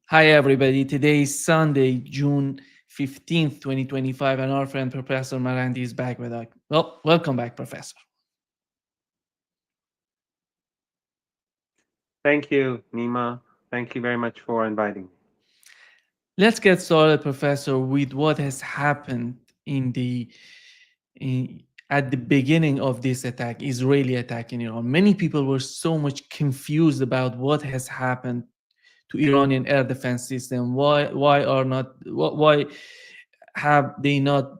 Hi, everybody. Today is Sunday, June 15th, 2025, and our friend Professor Marandi is back with us. Well, welcome back, Professor. Thank you, Nima. Thank you very much for inviting me. Let's get started, Professor, with what has happened in, at the beginning of this attack, Israeli attack in Iran. Many people were so much confused about what has happened to Iranian air defense system. Why have they not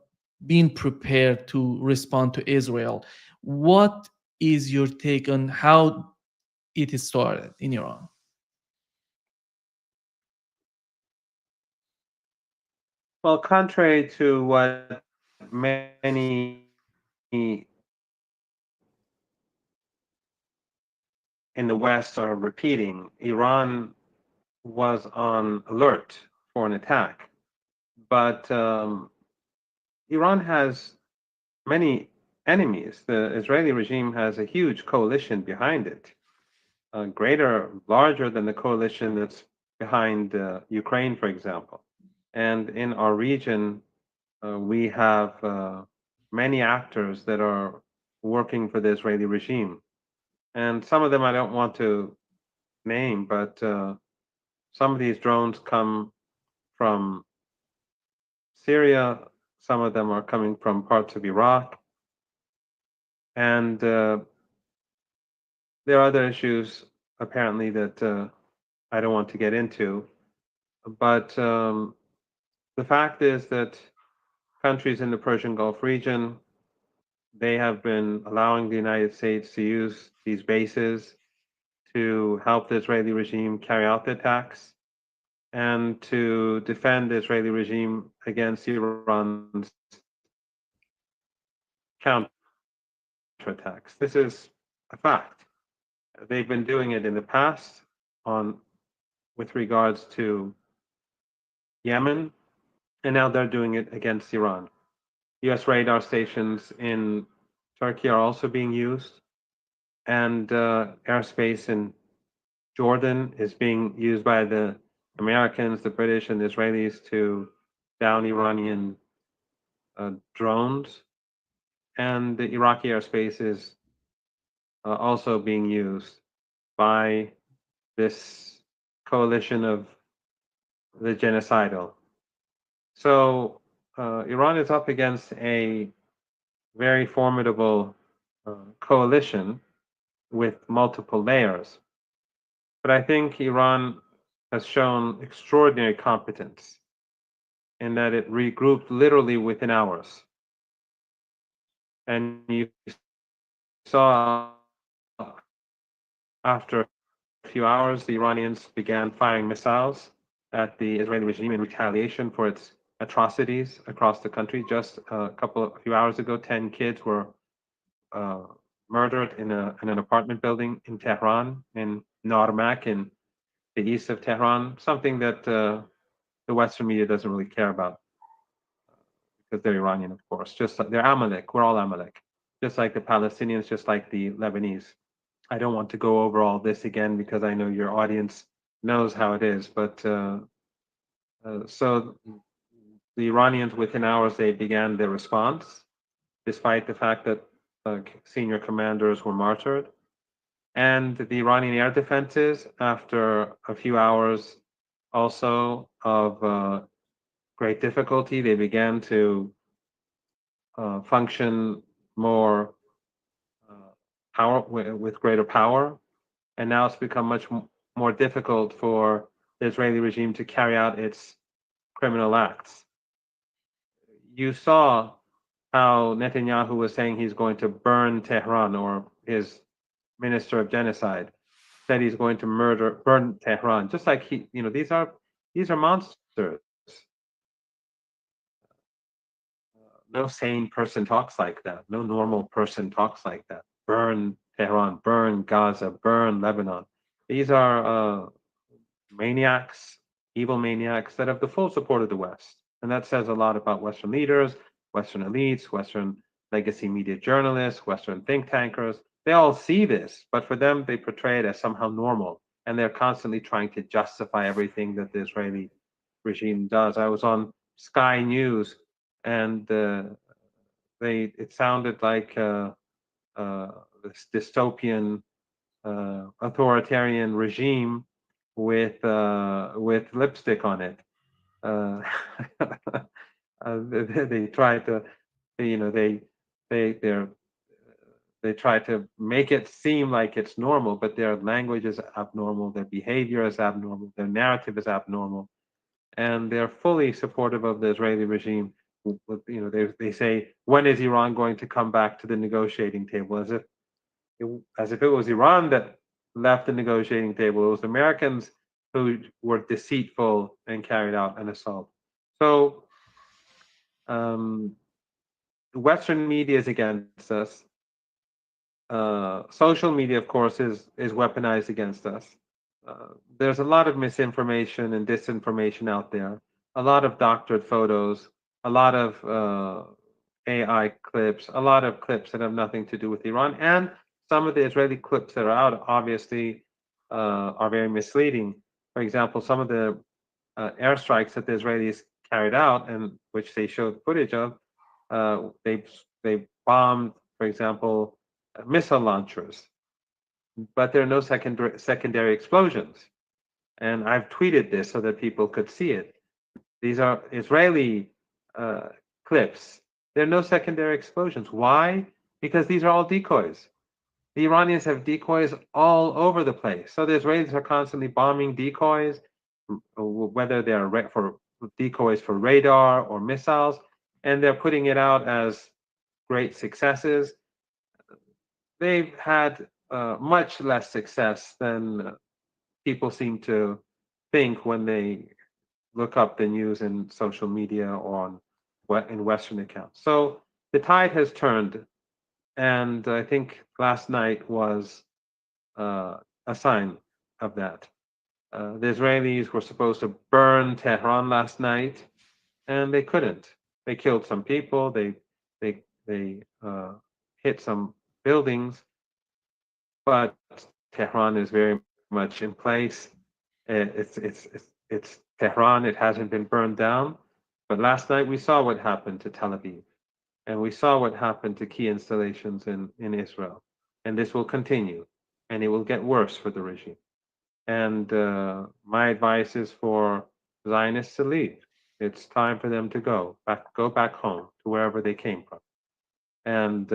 been prepared to respond to Israel? What is your take on how it started in Iran? Well, contrary to what many in the West are repeating, Iran was on alert for an attack. But Iran has many enemies. The Israeli regime has a huge coalition behind it, larger than the coalition that's behind Ukraine, for example. And in our region, we have many actors that are working for the Israeli regime. And some of them I don't want to name, but some of these drones come from Syria, some of them are coming from parts of Iraq, and there are other issues apparently that I don't want to get into. But the fact is that countries in the Persian Gulf region, they have been allowing the United States to use these bases to help the Israeli regime carry out the attacks and to defend the Israeli regime against Iran's counterattacks. This is a fact. They've been doing it in the past on with regards to Yemen, and now they're doing it against Iran. US radar stations in Turkey are also being used, and airspace in Jordan is being used by the Americans, the British, and the Israelis to down Iranian drones. And the Iraqi airspace is also being used by this coalition of the genocidal. So Iran is up against a very formidable coalition with multiple layers. But I think Iran has shown extraordinary competence in that it regrouped literally within hours. And you saw after a few hours, the Iranians began firing missiles at the Israeli regime in retaliation for its atrocities across the country. Just a few hours ago, 10 kids were uh, murdered in an apartment building in Tehran, in Narmak, in the east of Tehran, something that the Western media doesn't really care about because they're Iranian, of course. Just like they're Amalek. We're all Amalek, just like the Palestinians, just like the Lebanese. I don't want to go over all this again because I know your audience knows how it is. But so the Iranians, within hours, they began their response, despite the fact that senior commanders were martyred. And the Iranian air defenses, after a few hours also of great difficulty, they began to function more uh, with greater power. And now it's become much more difficult for the Israeli regime to carry out its criminal acts. You saw how Netanyahu was saying he's going to burn Tehran, or his minister of genocide said he's going to burn Tehran. Just like these are monsters. No sane person talks like that. No normal person talks like that. Burn Tehran, burn Gaza, burn Lebanon. These are maniacs, evil maniacs that have the full support of the West. And that says a lot about Western leaders, Western elites, Western legacy media journalists, Western think tankers. They all see this, but for them, they portray it as somehow normal. and they're constantly trying to justify everything that the Israeli regime does. I was on Sky News, and it sounded like this dystopian authoritarian regime with lipstick on it. Uh, they try to, you know, they're they try to make it seem like it's normal, but their language is abnormal, their behavior is abnormal, their narrative is abnormal, and they're fully supportive of the Israeli regime. You know, they say, when is Iran going to come back to the negotiating table? As if it was Iran that left the negotiating table. It was the Americans who were deceitful and carried out an assault. So um, Western media is against us. Social media, of course, is weaponized against us. There's a lot of misinformation and disinformation out there. A lot of doctored photos, a lot of AI clips, a lot of clips that have nothing to do with Iran, and some of the Israeli clips that are out obviously are very misleading. For example, some of the airstrikes that the Israelis carried out, and which they showed footage of, they bombed, for example, missile launchers, but there are no secondary explosions. And I've tweeted this so that people could see it. These are Israeli uh, clips. There are no secondary explosions. Why? Because these are all decoys. The Iranians have decoys all over the place. So the Israelis are constantly bombing decoys, whether they're for decoys for radar or missiles, and they're putting it out as great successes. They've had much less success than people seem to think when they look up the news in social media or in Western accounts. So the tide has turned, and I think last night was a sign of that. The Israelis were supposed to burn Tehran last night, and they couldn't. They killed some people. They hit some buildings, but Tehran is very much in place. It's Tehran. It hasn't been burned down. But last night we saw what happened to Tel Aviv, and we saw what happened to key installations in Israel, and this will continue, and it will get worse for the regime. And my advice is for Zionists to leave. It's time for them to go back home to wherever they came from, and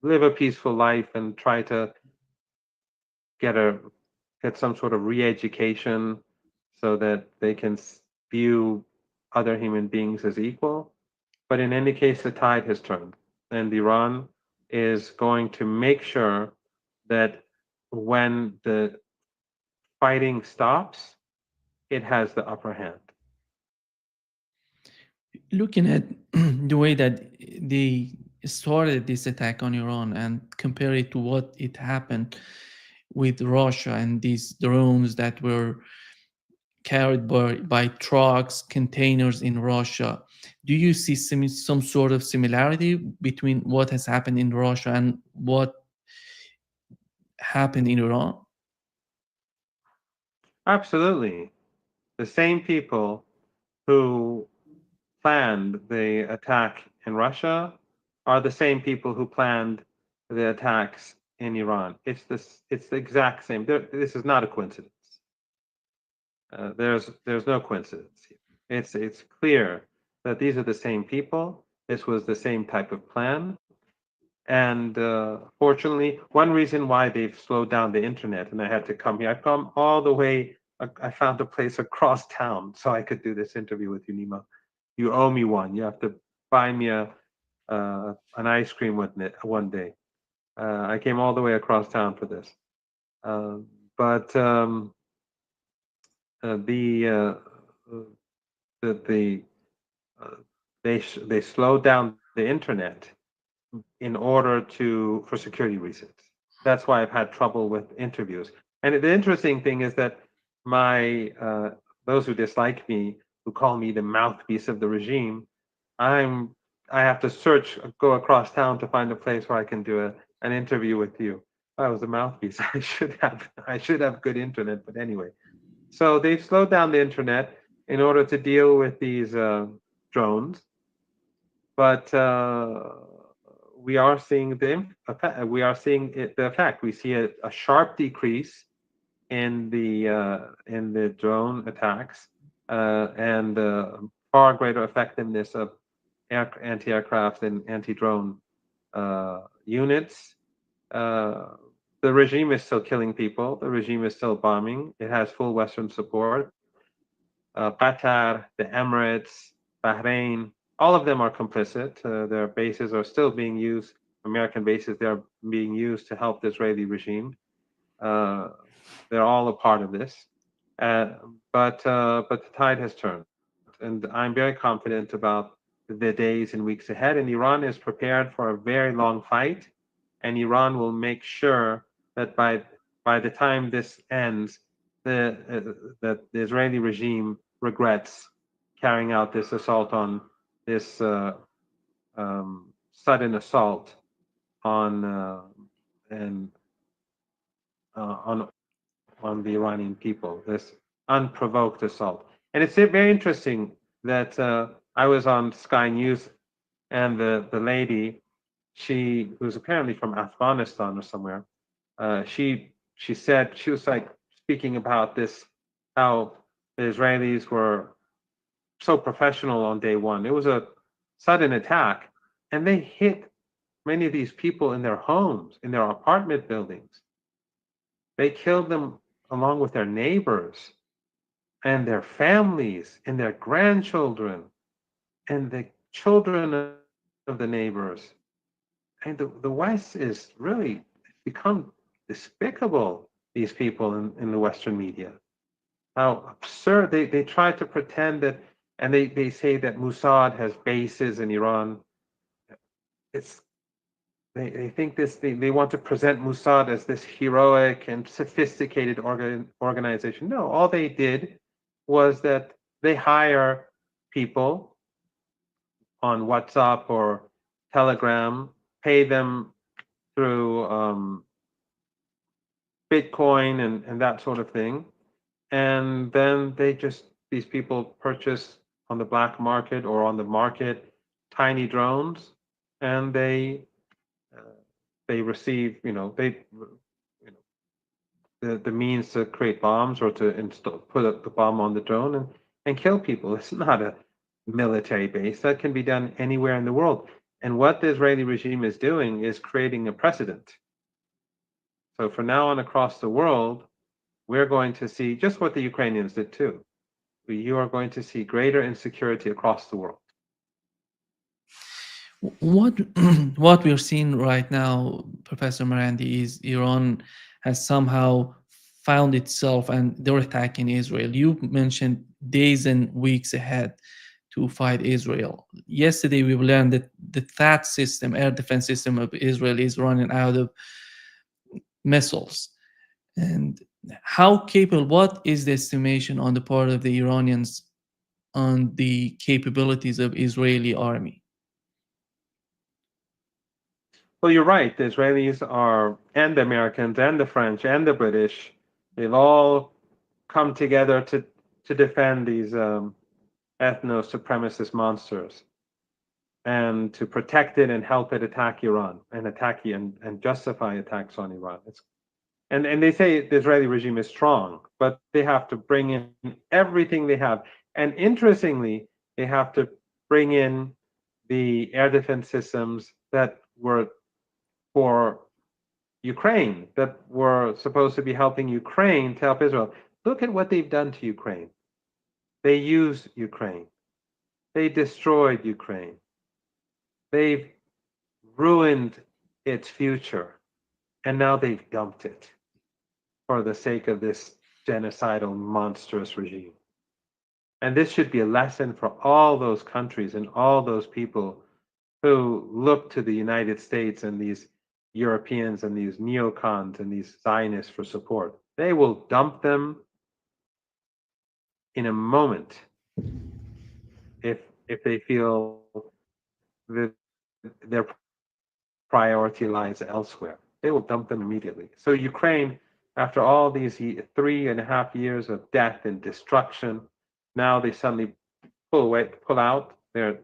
live a peaceful life and try to get a get some sort of re-education so that they can view other human beings as equal. But in any case, the tide has turned, and Iran is going to make sure that when the fighting stops, it has the upper hand. Looking at the way that they started this attack on Iran and compare it to what it happened with Russia and these drones that were carried by trucks, containers in Russia, do you see some sort of similarity between what has happened in Russia and what happened in Iran? Absolutely. The same people who planned the attack in Russia are the same people who planned the attacks in Iran. It's the exact same. This is not a coincidence. There's no coincidence here. It's clear that these are the same people. This was the same type of plan. And fortunately, one reason why they've slowed down the internet, and I had to come here, I've come all the way. I found a place across town so I could do this interview with you, Nima. You owe me one. You have to buy me an ice cream one day. I came all the way across town for this. But the the they slowed down the internet in order for security reasons. That's why I've had trouble with interviews. And the interesting thing is that my those who dislike me, who call me the mouthpiece of the regime, I have to go across town to find a place where I can do an interview with you. I was a mouthpiece. I should have good internet, but anyway. So they've slowed down the internet in order to deal with these drones, but we are seeing the effect. We see a sharp decrease in the drone attacks and far greater effectiveness of anti-aircraft and anti-drone units. Uh, the regime is still killing people. The regime is still bombing. It has full Western support. Qatar, the Emirates, Bahrain, all of them are complicit. Their bases are still being used, American bases, they are being used to help the Israeli regime. Uh, they're all a part of this. Uh, but the tide has turned, and I'm very confident about the days and weeks ahead. And Iran is prepared for a very long fight, and Iran will make sure that by the time this ends, that the Israeli regime regrets carrying out this assault on this sudden assault on and on the Iranian people, this unprovoked assault. And it's very interesting that I was on Sky News, and the lady, she who's apparently from Afghanistan or somewhere, she said, she was like speaking about this, how the Israelis were so professional on day one. It was a sudden attack, and they hit many of these people in their homes, in their apartment buildings. They killed them along with their neighbors and their families and their grandchildren and the children of the neighbors. And the West is really become despicable, these people in the Western media. How absurd. They try to pretend that, and they say that Mossad has bases in Iran. It's they think this, they want to present Mossad as this heroic and sophisticated organization. No, all they did was that they hire people on WhatsApp or Telegram, pay them through Bitcoin and that sort of thing. And then these people purchase on the black market or on the market tiny drones, and uh, they receive, the means to create bombs or to put the bomb on the drone and kill people. It's not a military base. That can be done anywhere in the world. And what the Israeli regime is doing is creating a precedent. So from now on across the world, we're going to see just what the Ukrainians did too. You are going to see greater insecurity across the world. What what we're seeing right now, Professor Marandi, is Iran has somehow found itself and they're attacking Israel. You mentioned days and weeks ahead to fight Israel. Yesterday, we learned that the THAAD system, air defense system of Israel, is running out of missiles. And how capable, what is the estimation on the part of the Iranians on the capabilities of Israeli army? Well, you're right. The Israelis are, and the Americans, and the French, and the British, they've all come together to defend these ethno-supremacist monsters and to protect it and help it attack Iran and and justify attacks on Iran. And they say the Israeli regime is strong, but they have to bring in everything they have. And interestingly, they have to bring in the air defense systems that were for Ukraine, that were supposed to be helping Ukraine to help Israel. Look at what they've done to Ukraine. They used Ukraine. They destroyed Ukraine. They've ruined its future. And now they've dumped it for the sake of this genocidal, monstrous regime. And this should be a lesson for all those countries and all those people who look to the United States and these Europeans and these neocons and these Zionists for support. They will dump them in a moment if they feel that their priority lies elsewhere. It's They will dump them immediately. So Ukraine, after all these 3.5 years of death and destruction, now they suddenly pull out their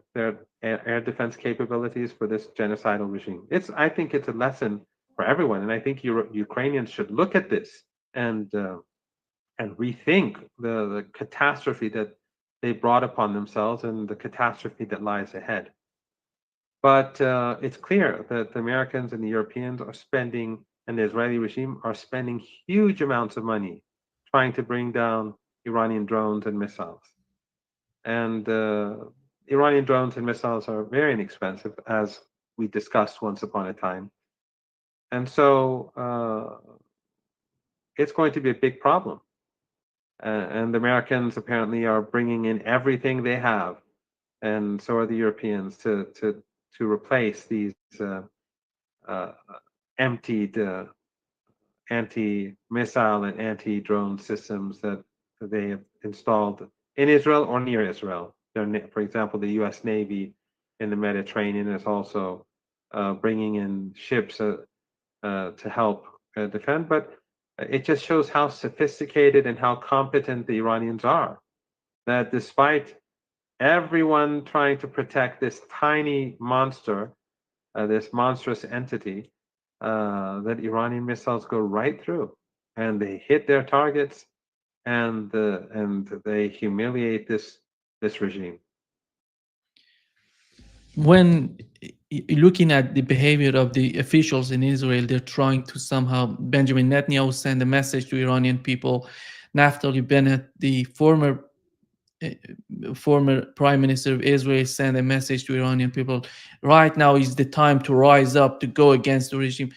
air defense capabilities for this genocidal regime. I think it's a lesson for everyone, and I think Ukrainians should look at this and rethink the catastrophe that they brought upon themselves and the catastrophe that lies ahead. But it's clear that the Americans and the Europeans are spending, and the Israeli regime are spending huge amounts of money trying to bring down Iranian drones and missiles. And Iranian drones and missiles are very inexpensive, as we discussed once upon a time. And so it's going to be a big problem. And the Americans apparently are bringing in everything they have, and so are the Europeans, to replace these emptied anti-missile and anti-drone systems that they have installed in Israel or near Israel. For example, the U.S. Navy in the Mediterranean is also bringing in ships to help defend. But it just shows how sophisticated and how competent the Iranians are. That despite everyone trying to protect this tiny monster, this monstrous entity, that Iranian missiles go right through, and they hit their targets, and they humiliate this regime. When looking at the behavior of the officials in Israel, they're trying to somehow, Benjamin Netanyahu send a message to Iranian people. Naftali Bennett, the former prime minister of Israel, sent a message to Iranian people. Right now is the time to rise up, to go against the regime.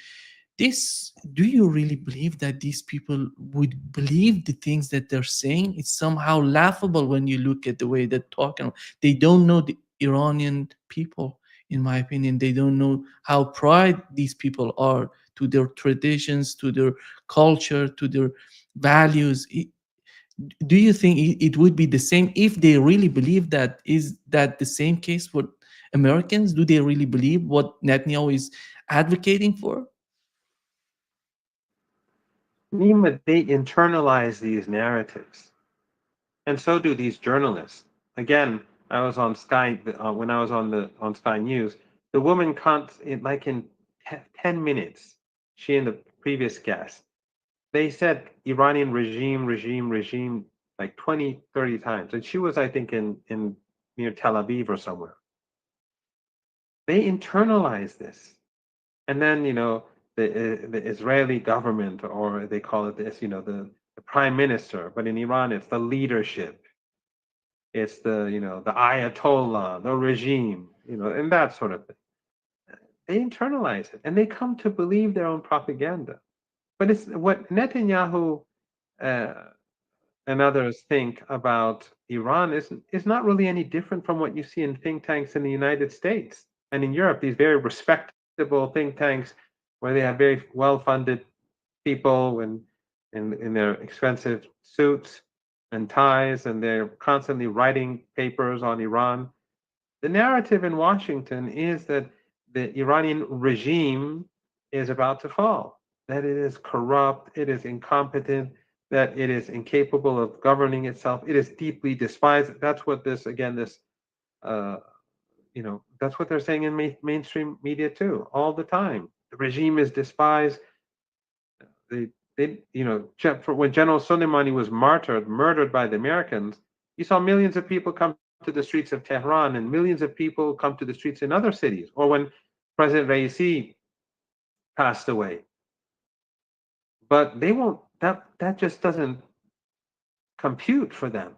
Do you really believe that these people would believe the things that they're saying? It's somehow laughable when you look at the way they're talking. They don't know the Iranian people, in my opinion. They don't know how proud these people are to their traditions, to their culture, to their values. Do you think it would be the same if they really believe that? Is that the same case for Americans? Do they really believe what Netanyahu is advocating for? Nima, they internalize these narratives, and so do these journalists. Again, I was on Sky when I was on Sky News. The woman can't, in 10 minutes. She and the previous guest, they said Iranian regime like 20, 30 times, and she was, I think, in near Tel Aviv or somewhere. They internalize this, and then the Israeli government, or they call it this, the prime minister, but in Iran it's the leadership, it's the Ayatollah, the regime, and that sort of thing. They internalize it, and they come to believe their own propaganda. But it's what Netanyahu and others think about Iran is not really any different from what you see in think tanks in the United States and in Europe. These very respectable think tanks where they have very well-funded people and in their expensive suits and ties, and they're constantly writing papers on Iran. The narrative in Washington is that the Iranian regime is about to fall, that it is corrupt, it is incompetent, that it is incapable of governing itself, it is deeply despised. That's what that's what they're saying in mainstream media too, all the time. The regime is despised. When General Soleimani was murdered by the Americans, you saw millions of people come to the streets of Tehran, and millions of people come to the streets in other cities. Or when President Raisi passed away. But they won't. That just doesn't compute for them.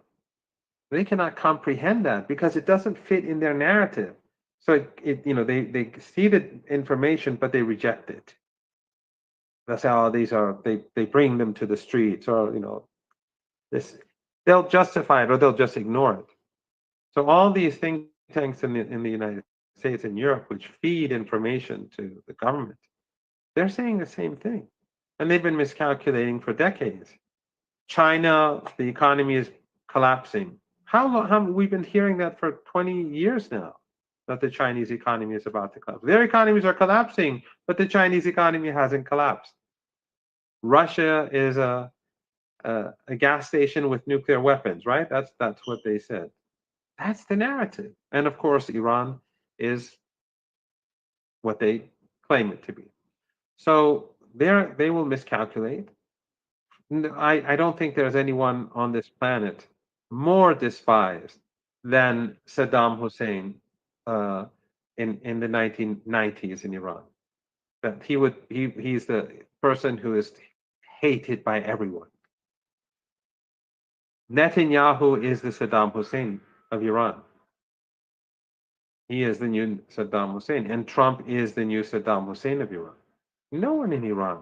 They cannot comprehend that because it doesn't fit in their narrative. So they see the information, but they reject it. That's how they bring them to the streets, or this, they'll justify it or they'll just ignore it. So all these think tanks in the United States and Europe, which feed information to the government, they're saying the same thing, and they've been miscalculating for decades. China, the economy is collapsing. How long? We've been hearing that for 20 years now. that the Chinese economy is about to collapse. Their economies are collapsing, but the Chinese economy hasn't collapsed. Russia is a gas station with nuclear weapons, right? That's what they said. That's the narrative. And of course, Iran is what they claim it to be. So they will miscalculate. I don't think there's anyone on this planet more despised than Saddam Hussein uh, in the 1990s in Iran. That he's the person who is hated by everyone. Netanyahu is the Saddam Hussein of Iran. He is the new Saddam Hussein, and Trump is the new Saddam Hussein of Iran. No one in Iran.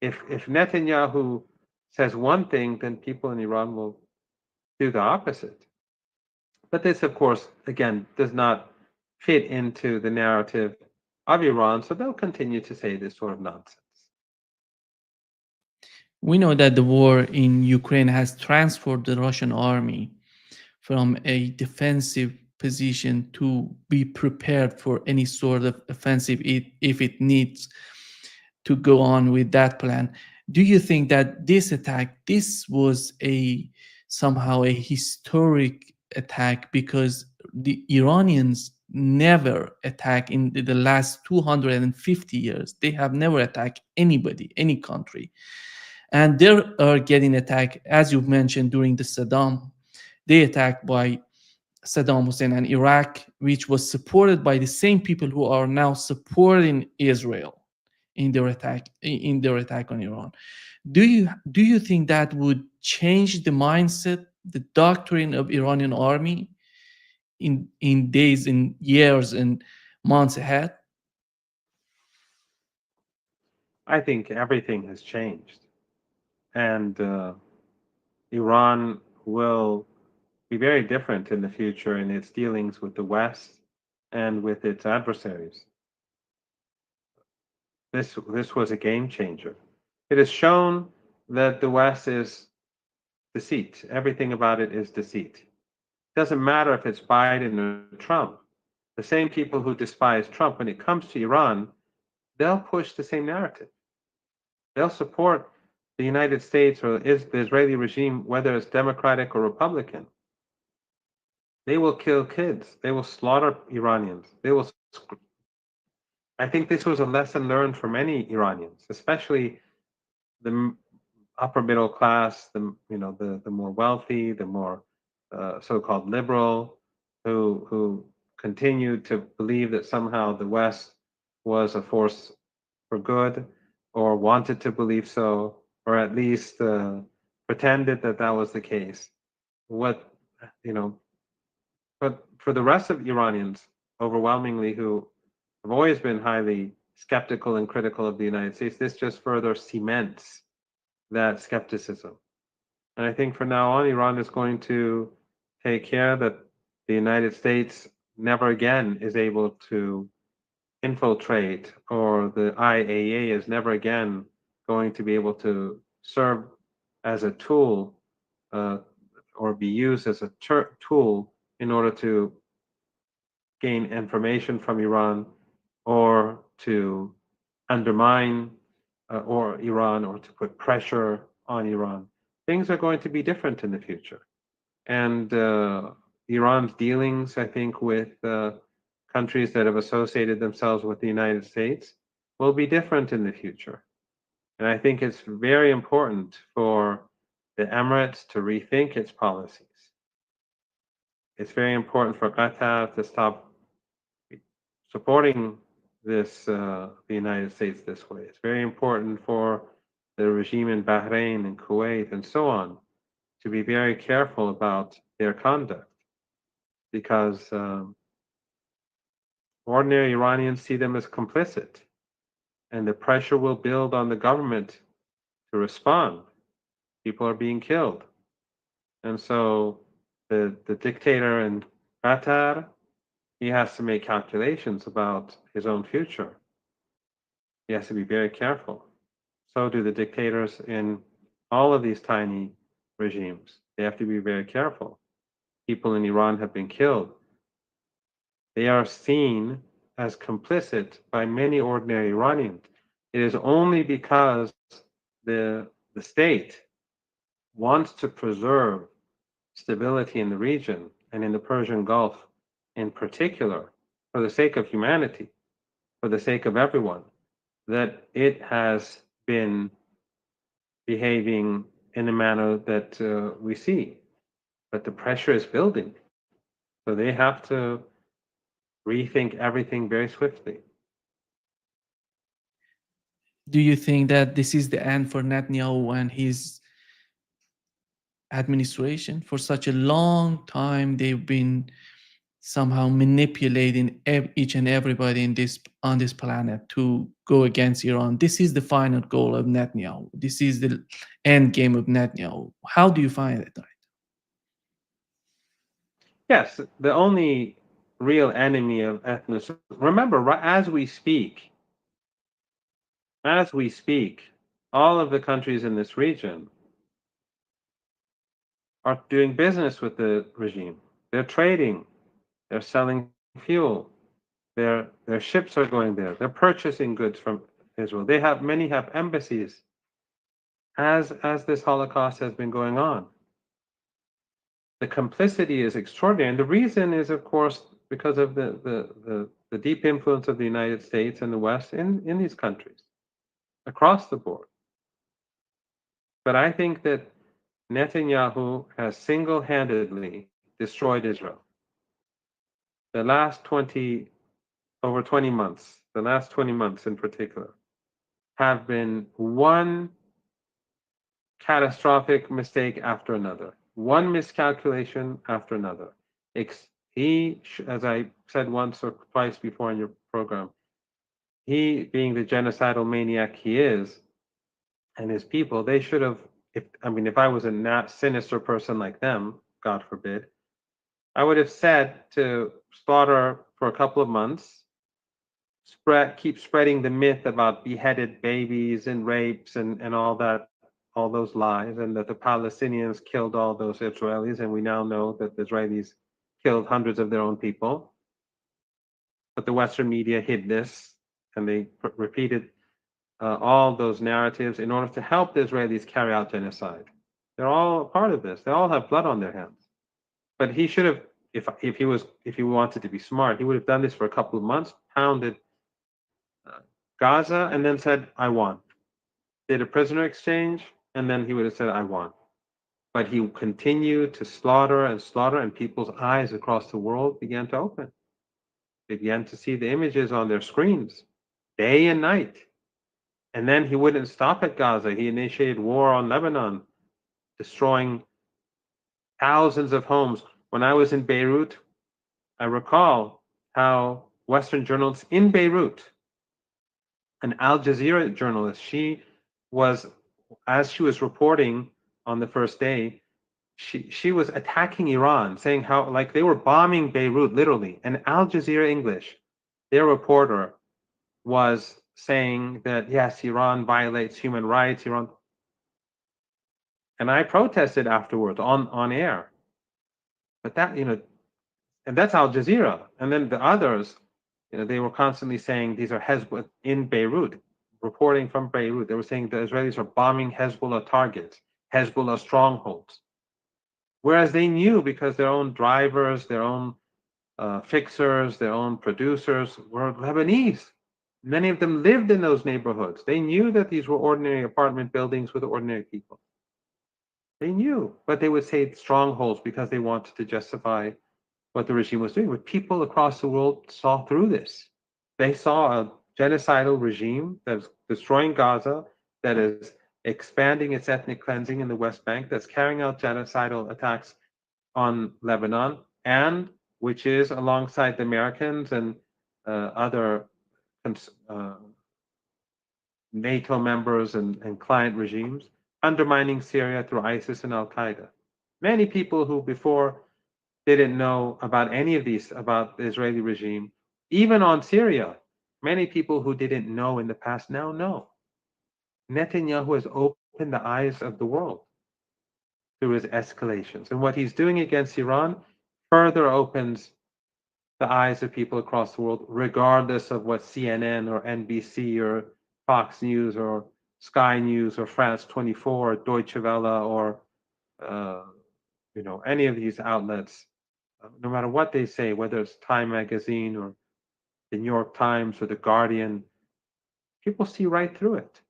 If Netanyahu says one thing, then people in Iran will do the opposite. But this, of course, again, does not fit into the narrative of Iran, so they'll continue to say this sort of nonsense. We know that the war in Ukraine has transformed the Russian army from a defensive position to be prepared for any sort of offensive if it needs to go on with that plan. Do you think that this attack, this was a somehow a historic attack because the Iranians never attack in the last 250 years? They have never attacked anybody, any country. And they are getting attacked, as you mentioned, during the Saddam. They attacked by Saddam Hussein and Iraq, which was supported by the same people who are now supporting Israel in their attack on Iran. Do you think that would change the mindset, the doctrine of Iranian army in days, in years, and months ahead? I think everything has changed, and Iran will be very different in the future in its dealings with the West and with its adversaries. This was a game changer. It has shown that the West is deceit. Everything about it is deceit. It doesn't matter if it's Biden or Trump. The same people who despise Trump, when it comes to Iran, they'll push the same narrative. They'll support the United States or the Israeli regime, whether it's Democratic or Republican. They will kill kids. They will slaughter Iranians. I think this was a lesson learned for many Iranians, especially the upper middle class, the more wealthy, the more so-called liberal, who continued to believe that somehow the West was a force for good, or wanted to believe so, or at least pretended that that was the case. What you know, but for the rest of Iranians, overwhelmingly, who have always been highly skeptical and critical of the United States, this just further cements that skepticism. And I think from now on, Iran is going to take care that the United States never again is able to infiltrate, or the IAEA is never again going to be able to serve as a tool or be used as a tool in order to gain information from Iran, or to undermine or Iran, or to put pressure on Iran. Things are going to be different in the future. And Iran's dealings, I think, with countries that have associated themselves with the United States will be different in the future. And I think it's very important for the Emirates to rethink its policies. It's very important for Qatar to stop supporting the United States this way. It's very important for the regime in Bahrain and Kuwait and so on to be very careful about their conduct, because ordinary Iranians see them as complicit, and the pressure will build on the government to respond. People are being killed. And so the dictator in Qatar, he has to make calculations about his own future. He has to be very careful. So do the dictators in all of these tiny regimes. They have to be very careful. People in Iran have been killed. They are seen as complicit by many ordinary Iranians. It is only because the state wants to preserve stability in the region and in the Persian Gulf in particular, for the sake of humanity, for the sake of everyone, that it has been behaving in a manner that we see. But the pressure is building. So they have to rethink everything very swiftly. Do you think that this is the end for Netanyahu and his administration? For such a long time, they've been somehow manipulating each and everybody in this on this planet to go against Iran. This is the final goal of Netanyahu. This is the end game of Netanyahu. How do you find it? Yes, the only real enemy of ethnic. Remember, as we speak, all of the countries in this region are doing business with the regime. They're trading, they're selling fuel, their ships are going there, they're purchasing goods from Israel. Many have embassies as this Holocaust has been going on. The complicity is extraordinary. And the reason is, of course, because of the deep influence of the United States and the West in these countries across the board. But I think that Netanyahu has single-handedly destroyed Israel. The last 20 months, the last 20 months in particular, have been one catastrophic mistake after another, one miscalculation after another. He, as I said once or twice before in your program, he being the genocidal maniac he is, and his people, they should have, if I was a sinister person like them, God forbid, I would have said to slaughter for a couple of months, keep spreading the myth about beheaded babies and rapes and all that, all those lies, and that the Palestinians killed all those Israelis, and we now know that the Israelis killed hundreds of their own people. But the Western media hid this, and they repeated all those narratives in order to help the Israelis carry out genocide. They're all a part of this. They all have blood on their hands. But he should have, if he wanted to be smart, he would have done this for a couple of months, pounded Gaza, and then said, "I won." Did a prisoner exchange, and then he would have said, "I won." But he continued to slaughter, and people's eyes across the world began to open. They began to see the images on their screens, day and night. And then he wouldn't stop at Gaza. He initiated war on Lebanon, destroying thousands of homes. When I was in Beirut, I recall how Western journalists in Beirut, an Al Jazeera journalist, as she was reporting on the first day, she was attacking Iran, saying how like they were bombing Beirut literally. And Al Jazeera English, their reporter, was saying that yes, Iran violates human rights. Iran, and I protested afterwards on air. But that and that's Al Jazeera. And then the others, they were constantly saying these are Hezbollah in Beirut, reporting from Beirut. They were saying the Israelis are bombing Hezbollah targets, Hezbollah strongholds. Whereas they knew, because their own drivers, their own fixers, their own producers were Lebanese. Many of them lived in those neighborhoods. They knew that these were ordinary apartment buildings with ordinary people. They knew, but they would say strongholds because they wanted to justify what the regime was doing. But people across the world saw through this. They saw a genocidal regime that is destroying Gaza, that is expanding its ethnic cleansing in the West Bank, that's carrying out genocidal attacks on Lebanon, and which is alongside the Americans and other NATO members and client regimes, undermining Syria through ISIS and Al Qaeda. Many people who before didn't know about any of these, about the Israeli regime, even on Syria, many people who didn't know in the past now know. Netanyahu has opened the eyes of the world through his escalations. And what he's doing against Iran further opens the eyes of people across the world, regardless of what CNN or NBC or Fox News or Sky News or France 24 or Deutsche Welle or uh, any of these outlets, no matter what they say, whether it's Time Magazine or the New York Times or the Guardian, people see right through it.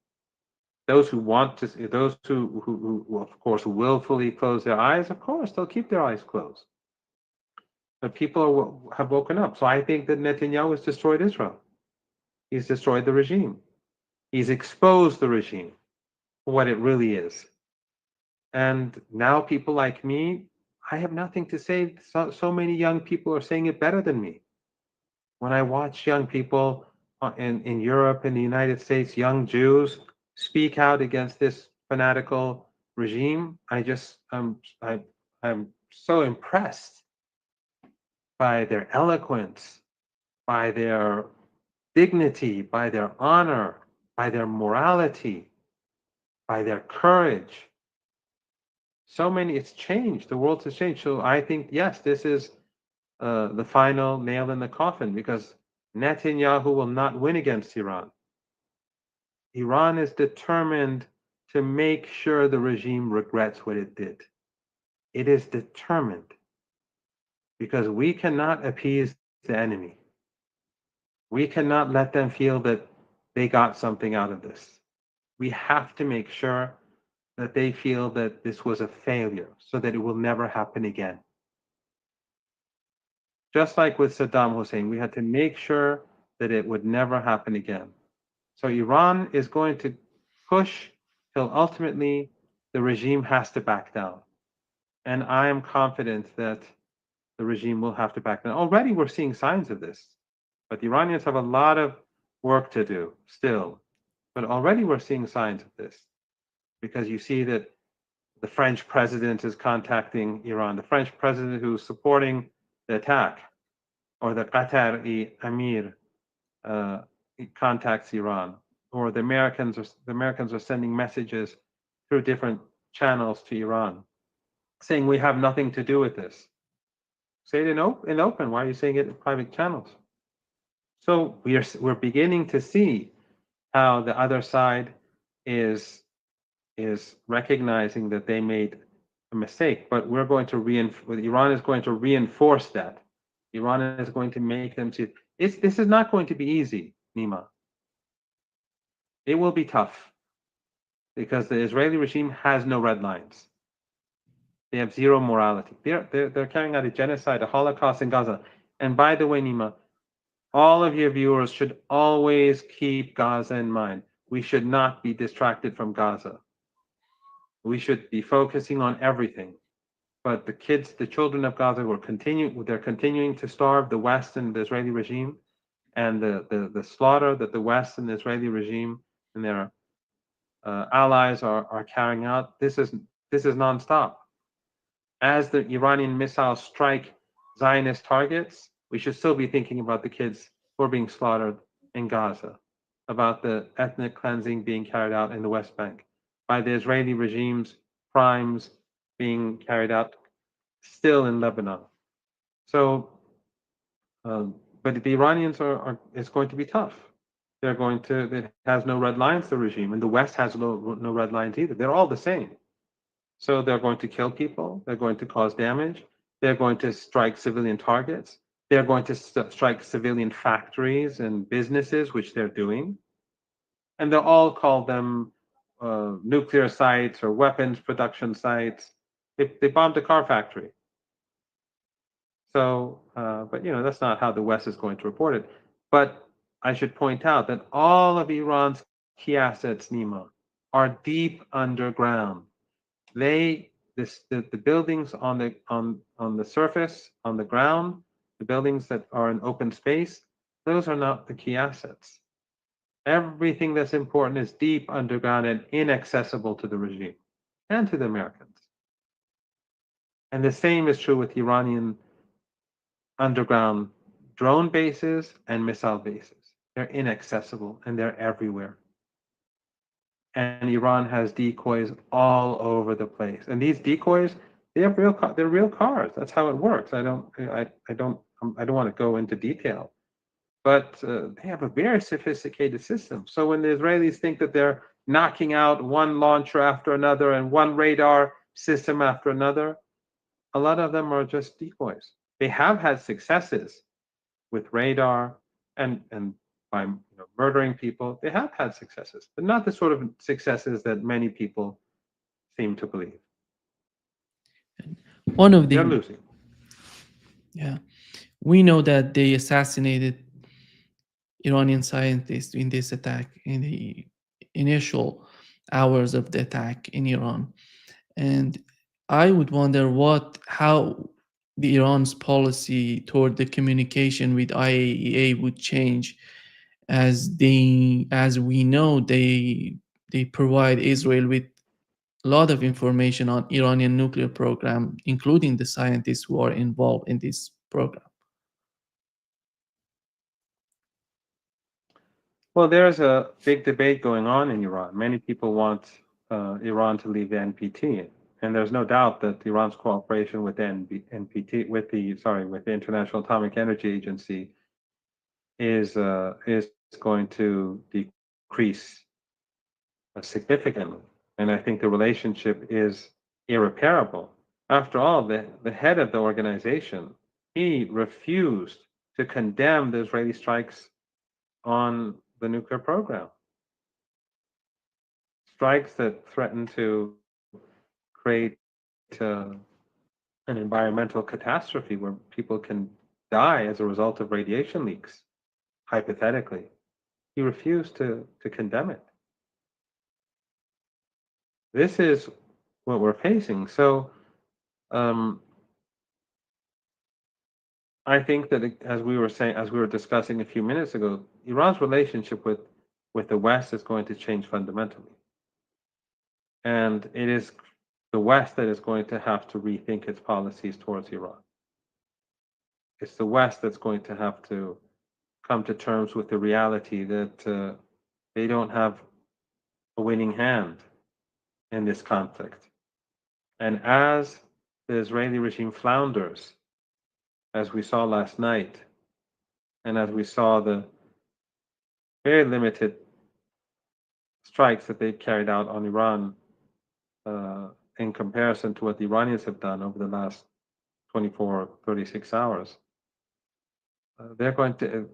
Those who want to, those who of course willfully close their eyes, of course they'll keep their eyes closed. But people have woken up. So I think that Netanyahu has destroyed Israel. He's destroyed the regime. He's exposed the regime for what it really is. And now people like me, I have nothing to say. So many young people are saying it better than me. When I watch young people in Europe, in the United States, young Jews speak out against this fanatical regime, I'm so impressed by their eloquence, by their dignity, by their honor, by their morality, by their courage. So many, it's changed. The world has changed. So I think, yes, this is the final nail in the coffin because Netanyahu will not win against Iran. Iran is determined to make sure the regime regrets what it did. It is determined because we cannot appease the enemy. We cannot let them feel that they got something out of this. We have to make sure that they feel that this was a failure so that it will never happen again. Just like with Saddam Hussein, we had to make sure that it would never happen again. So Iran is going to push till ultimately the regime has to back down. And I am confident that the regime will have to back down. Already we're seeing signs of this, but the Iranians have a lot of work to do still. But already we're seeing signs of this because you see that the French president is contacting Iran, the French president who's supporting the attack, or the Qatari Emir contacts Iran, or the Americans are sending messages through different channels to Iran, saying we have nothing to do with this. Say it in open. Why are you saying it in private channels? So we're beginning to see how the other side is recognizing that they made a mistake, but Iran is going to reinforce that. Iran is going to make them see this is not going to be easy, Nima. It will be tough because the Israeli regime has no red lines. They have zero morality. They're carrying out a genocide, a Holocaust in Gaza. And by the way, Nima, all of your viewers should always keep Gaza in mind. We should not be distracted from Gaza. We should be focusing on everything. But the children of Gaza they're continuing to starve, the West and the Israeli regime, and the slaughter that the West and the Israeli regime and their allies are carrying out. This is nonstop. As the Iranian missiles strike Zionist targets, we should still be thinking about the kids who are being slaughtered in Gaza, about the ethnic cleansing being carried out in the West Bank, by the Israeli regime's crimes being carried out still in Lebanon. So, but the Iranians it's going to be tough. It has no red lines, the regime, and the West has no red lines either. They're all the same. So they're going to kill people, they're going to cause damage, they're going to strike civilian targets, they're going to strike civilian factories and businesses, which they're doing. And they'll all call them nuclear sites or weapons production sites. They bombed a car factory. So, but that's not how the West is going to report it. But I should point out that all of Iran's key assets, Nima, are deep underground. The buildings on the surface, on the ground, the buildings that are in open space, those are not the key assets. Everything that's important is deep underground and inaccessible to the regime and to the Americans. And the same is true with Iranian underground drone bases and missile bases. They're inaccessible and they're everywhere. And Iran has decoys all over the place. And these decoys, they're real cars. That's how it works. I don't I don't want to go into detail, but they have a very sophisticated system. So when the Israelis think that they're knocking out one launcher after another and one radar system after another, a lot of them are just decoys. They have had successes with radar and by murdering people. They have had successes, but not the sort of successes that many people seem to believe. One of They're the, losing. yeah, we know that they assassinated Iranian scientists in this attack in the initial hours of the attack in Iran. And I would wonder how the Iran's policy toward the communication with IAEA would change, as we know they provide Israel with a lot of information on Iranian nuclear program, including the scientists who are involved in this program. Well, there's a big debate going on in Iran. Many people want Iran to leave the NPT, and there's no doubt that Iran's cooperation with the NPT, with the International Atomic Energy Agency, is going to decrease significantly, and I think the relationship is irreparable. After all, the head of the organization, he refused to condemn the Israeli strikes on the nuclear program. Strikes that threaten to create an environmental catastrophe where people can die as a result of radiation leaks, hypothetically. He refused to condemn it. This is what we're facing. So I think that, as we were discussing a few minutes ago, Iran's relationship with the West is going to change fundamentally. And it is the West that is going to have to rethink its policies towards Iran. It's the West that's going to have to come to terms with the reality that they don't have a winning hand in this conflict. And as the Israeli regime flounders, as we saw last night, and as we saw the very limited strikes that they carried out on Iran in comparison to what the Iranians have done over the last 24, 36 hours, they're going to,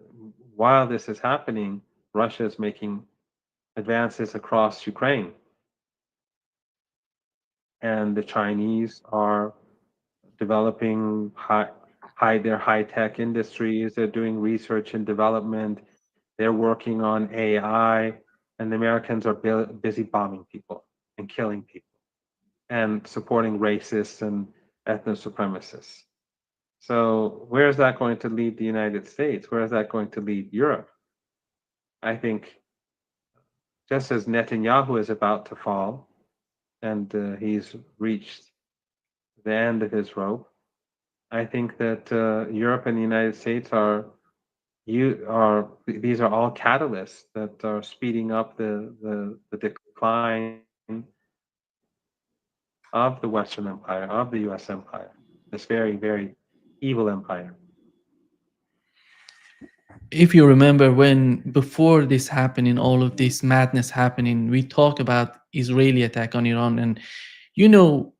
while this is happening, Russia is making advances across Ukraine. And the Chinese are developing their high-tech industries. They're doing research and development. They're working on AI, and the Americans are busy bombing people and killing people and supporting racists and ethno supremacists. So where is that going to lead the United States? Where is that going to lead Europe? I think just as Netanyahu is about to fall, and he's reached the end of his rope, I think that Europe and the United States these are all catalysts that are speeding up the decline of the Western Empire, of the US Empire, this very, very evil empire. If you remember, when before this happening, all of this madness happening, we talk about Israeli attack on Iran, and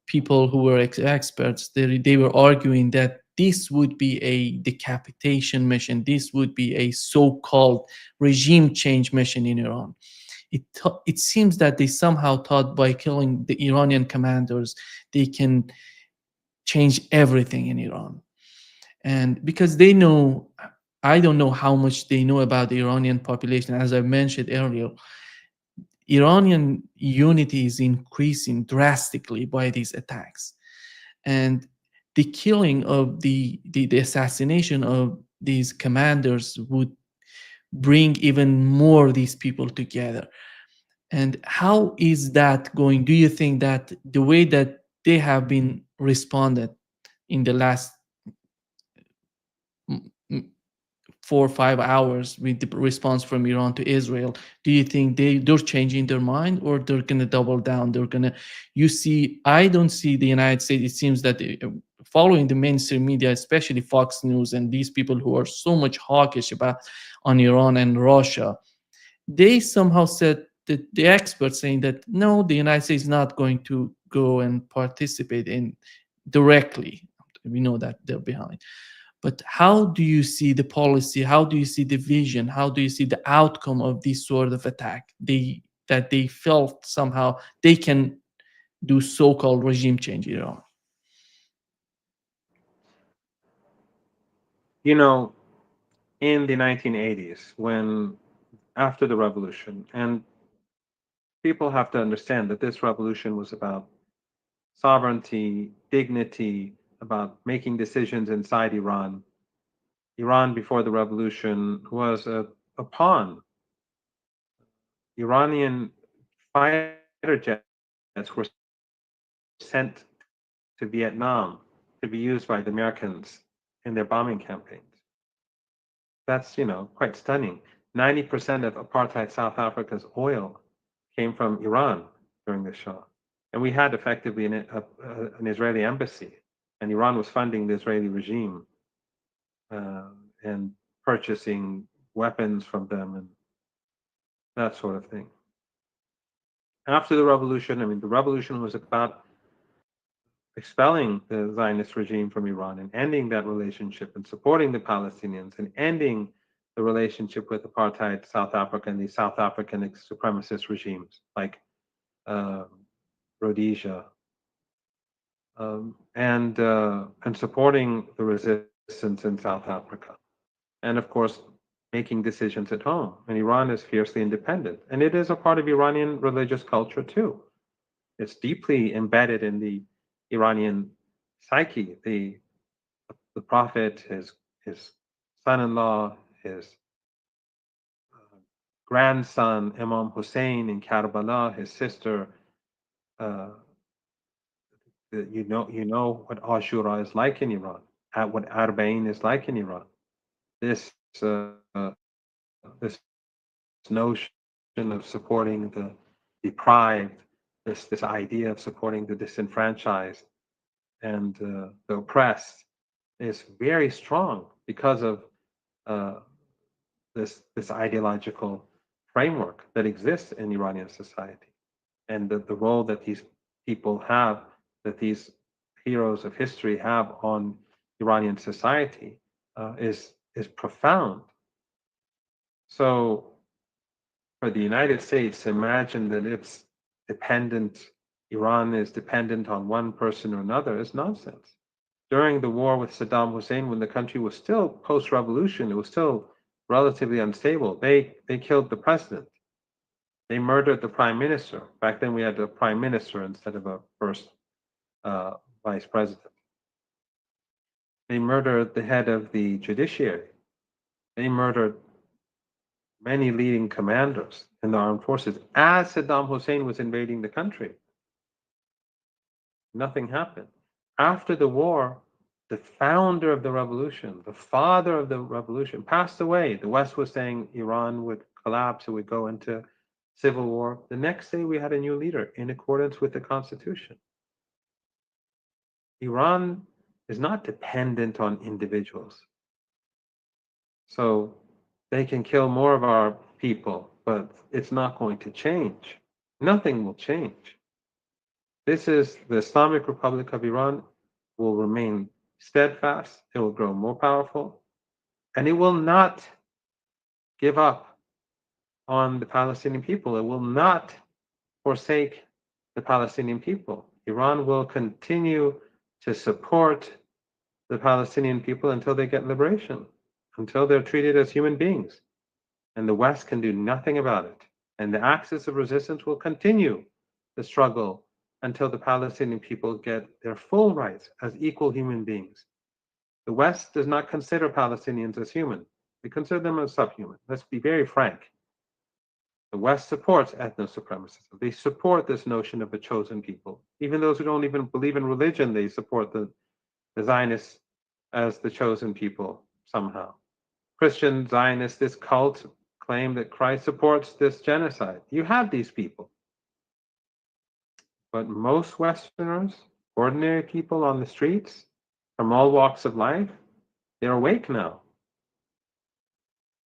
people who were experts, they were arguing that this would be a decapitation mission, this would be a so-called regime change mission in Iran. It seems that they somehow thought by killing the Iranian commanders they can change everything in Iran. And because they know, I don't know how much they know about the Iranian population. As I mentioned earlier, Iranian unity is increasing drastically by these attacks. And the killing of the assassination of these commanders would bring even more of these people together. And how is that going? Do you think that the way that they have been responded in the last 4 or 5 hours with the response from Iran to Israel, do you think they're changing their mind, or they're going to double down? I don't see the United States. It seems that following the mainstream media, especially Fox News and these people who are so much hawkish about on Iran and Russia, they somehow said that the experts saying that no, the United States is not going to go and participate in directly. We know that they're behind. But how do you see the policy? How do you see the vision? How do you see the outcome of this sort of attack? That they felt somehow they can do so-called regime change in Iran. You know, in the 1980s, when after the revolution, and people have to understand that this revolution was about sovereignty, dignity, about making decisions inside Iran. Iran before the revolution was a pawn. Iranian fighter jets were sent to Vietnam to be used by the Americans in their bombing campaigns. That's, quite stunning. 90% of apartheid South Africa's oil came from Iran during the Shah. And we had effectively an Israeli embassy, and Iran was funding the Israeli regime and purchasing weapons from them and that sort of thing. After the revolution, the revolution was about expelling the Zionist regime from Iran and ending that relationship and supporting the Palestinians and ending the relationship with apartheid South Africa and the South African supremacist regimes like Rhodesia, and supporting the resistance in South Africa, and of course making decisions at home. And Iran is fiercely independent, and it is a part of Iranian religious culture too. It's deeply embedded in the Iranian psyche. The prophet, his son-in-law, his grandson Imam Hussein in Karbala, his sister. You know what Ashura is like in Iran, what Arba'in is like in Iran. This this notion of supporting the deprived, this idea of supporting the disenfranchised and the oppressed is very strong because of this ideological framework that exists in Iranian society, and the role that these people have, that these heroes of history have on Iranian society is profound. So for the United States, imagine that it's dependent, Iran is dependent on one person or another is nonsense. During the war with Saddam Hussein, when the country was still post-revolution, it was still relatively unstable, they killed the president. They murdered the prime minister. Back then we had a prime minister instead of a first vice president. They murdered the head of the judiciary. They murdered many leading commanders in the armed forces as Saddam Hussein was invading the country. Nothing happened. After the war, the founder of the revolution, the father of the revolution, passed away. The West was saying Iran would collapse, it would go into civil war. The next day, we had a new leader in accordance with the constitution. Iran is not dependent on individuals. So they can kill more of our people, but it's not going to change. Nothing will change. This is the Islamic Republic of Iran will remain steadfast, it will grow more powerful, and it will not give up on the Palestinian people. It will not forsake the Palestinian people. Iran will continue to support the Palestinian people until they get liberation, until they're treated as human beings. And the West can do nothing about it. And the axis of resistance will continue the struggle until the Palestinian people get their full rights as equal human beings. The West does not consider Palestinians as human. They consider them as subhuman. Let's be very frank. The West supports ethno-supremacism. They support this notion of a chosen people. Even those who don't even believe in religion, they support the Zionists as the chosen people somehow. Christian Zionists, this cult, claim that Christ supports this genocide. You have these people. But most Westerners, ordinary people on the streets, from all walks of life, they're awake now.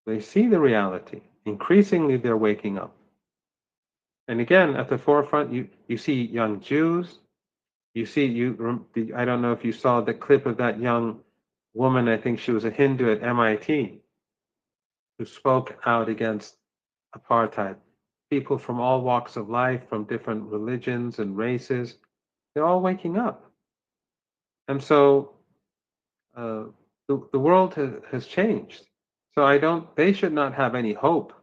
They see the reality. Increasingly, they're waking up. And again, at the forefront, you see young Jews. You see, I don't know if you saw the clip of that young woman, I think she was a Hindu at MIT, who spoke out against apartheid. People from all walks of life, from different religions and races, they're all waking up. And so uh, the world has changed. So they should not have any hope.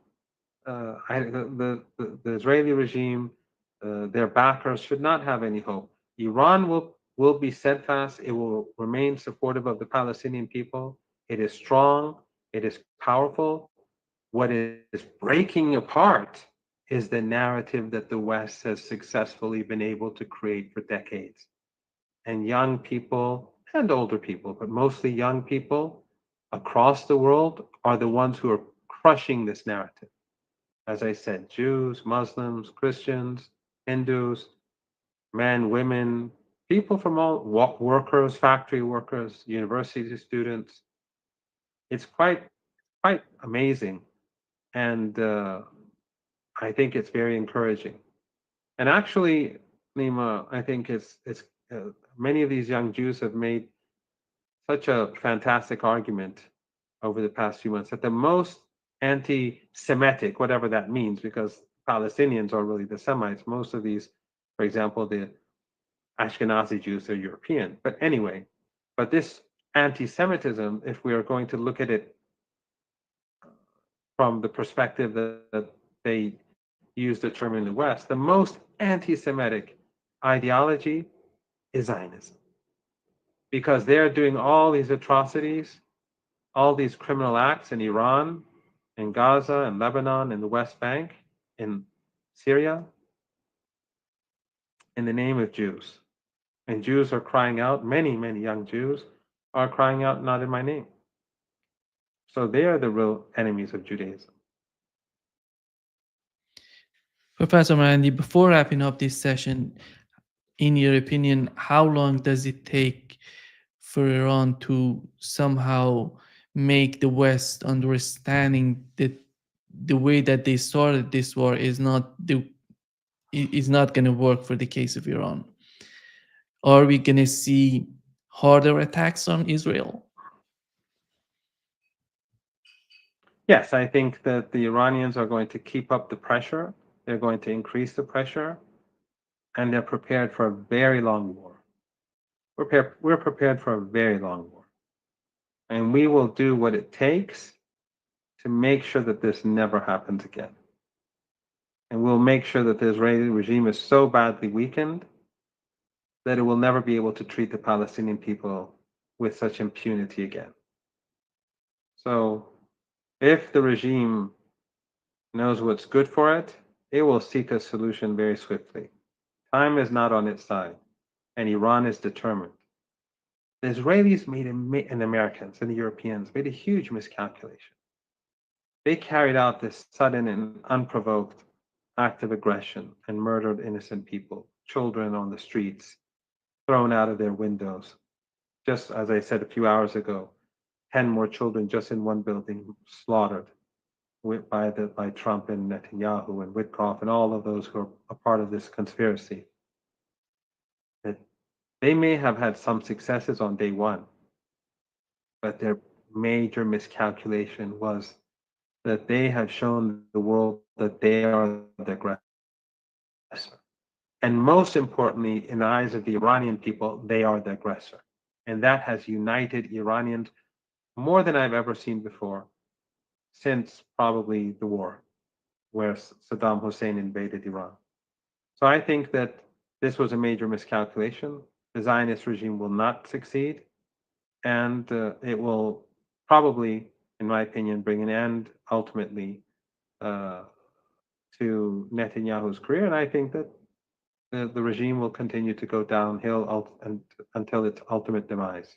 The Israeli regime, their backers should not have any hope. Iran will be steadfast. It will remain supportive of the Palestinian people. It is strong. It is powerful. What is breaking apart is the narrative that the West has successfully been able to create for decades. And young people and older people, but mostly young people across the world are the ones who are crushing this narrative. As I said, Jews, Muslims, Christians, Hindus, men, women, people from all workers, factory workers, university students. It's quite amazing, and I think it's very encouraging. And actually, Nima, I think it's many of these young Jews have made such a fantastic argument over the past few months that the most anti-Semitic, whatever that means, because Palestinians are really the Semites. Most of these, for example, the Ashkenazi Jews are European. But anyway, but this anti-Semitism, if we are going to look at it from the perspective that they use the term in the West, the most anti-Semitic ideology is Zionism, because they're doing all these atrocities, all these criminal acts in Iran, in Gaza, in Lebanon, in the West Bank, in Syria, in the name of Jews. And Jews are crying out, many young Jews are crying out, not in my name. So they are the real enemies of Judaism. Professor Marandi, before wrapping up this session, in your opinion, how long does it take for Iran to somehow make the West understanding that the way that they started this war is not going to work for the case of Iran? Are we going to see harder attacks on Israel? Yes, I think that the Iranians are going to keep up the pressure. They're going to increase the pressure, and they're prepared for a very long war. We're prepared for a very long war. And we will do what it takes to make sure that this never happens again. And we'll make sure that the Israeli regime is so badly weakened that it will never be able to treat the Palestinian people with such impunity again. So if the regime knows what's good for it, it will seek a solution very swiftly. Time is not on its side, and Iran is determined. The Israelis and the Americans and the Europeans made a huge miscalculation. They carried out this sudden and unprovoked act of aggression and murdered innocent people, children on the streets, thrown out of their windows. Just as I said a few hours ago, 10 more children just in one building slaughtered by Trump and Netanyahu and Witkoff and all of those who are a part of this conspiracy. That they may have had some successes on day one, but their major miscalculation was that they have shown the world that they are the aggressor. And most importantly, in the eyes of the Iranian people, they are the aggressor. And that has united Iranians more than I've ever seen before, since probably the war where Saddam Hussein invaded Iran. So I think that this was a major miscalculation. The Zionist regime will not succeed, and it will probably, in my opinion, bring an end ultimately to Netanyahu's career. And I think that the regime will continue to go downhill until its ultimate demise.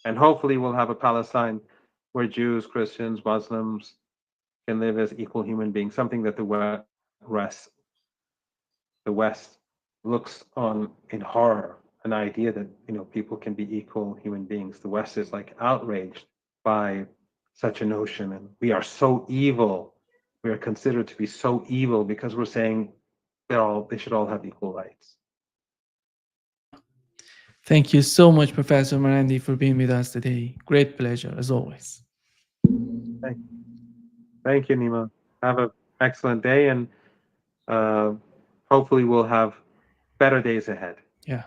And hopefully we'll have a Palestine where Jews, Christians, Muslims can live as equal human beings, something that the West looks on in horror an idea that, you know, people can be equal human beings. The West is like outraged by such a notion, and we are so evil. We are considered to be so evil because we're saying they should all have equal rights. Thank you so much, Professor Marandi, for being with us today. Great pleasure, as always. Thank you, Nima. Have an excellent day, and hopefully we'll have better days ahead. Yeah.